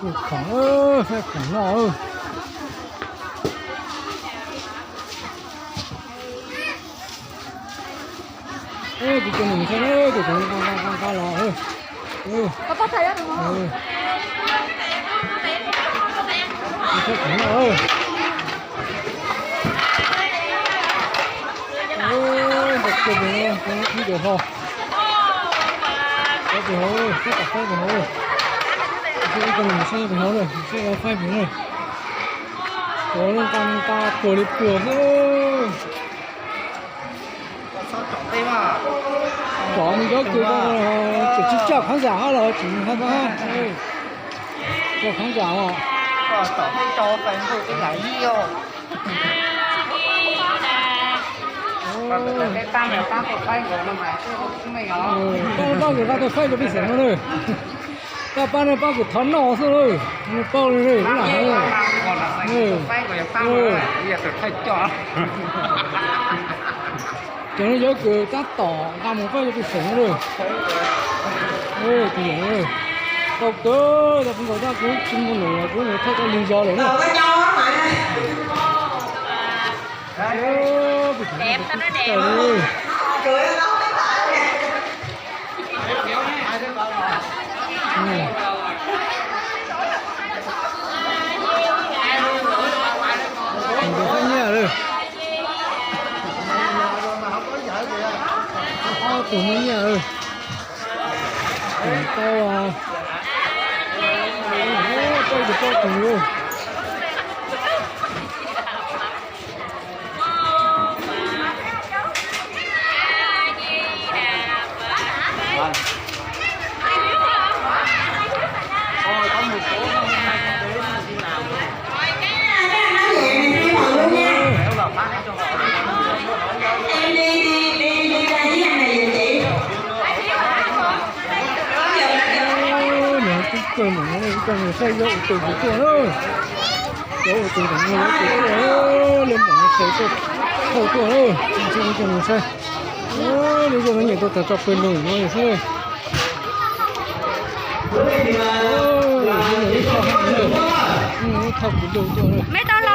khổng ơi, xe khổng lồ ơi. Ê, cái mình xem ơi, cái con lò ơi. Có thấy đó đúng không? Xe khổng lồ ơi. Ôi, một cái gì nữa, không được hồ. Cái gì hồ ơi, cái cà phê gì hồ ơi. Cái mình xe gì hồ rồi, xe cà phê gì rồi. Có lên con ta cửa đi cửa ơi. Chọn cái chỉ cho khán giả là chỉ khán giả. Cho khán giả mà. Tỏ cái cho phần của cái giải yêu. Cái tam là tam của phanh của nó mà cái mày nó. Bao người ta tôi phanh cho bị sẻ nó rồi. Các bạn ơi, bao cái thón nọ rồi. Một bao này này, cái này. Còn là phanh của tam rồi. Bây giờ tôi phanh cho. Cho nó nhớ cứ tắt tỏ ta một phanh cho bị sẻ nó rồi. Ôi, thì ơi. Đâu cơ, ta không có ra cứ chung một nửa, cứ người thôi có lý do đấy nữa. Đẹp tao nói đẹp. Trời ơi. Tụi mình nhà ơi, tao tôi được tôi cùng luôn. Có một số hôm nay con đến đi làm rồi. Nếu là phát cho họ em đi ra với anh này giùm chị. Cái cơm này cái cơm này xây dậu từ cái cửa thôi, dậu từ cái người cái cửa lên bằng cái xây từ cửa thôi, xây cái cơm này xây. Bây giờ nó nhảy tôi tập quên rồi nó này thôi. Ôi, cái này nó thọc cái đầu chỗ này. Mấy tao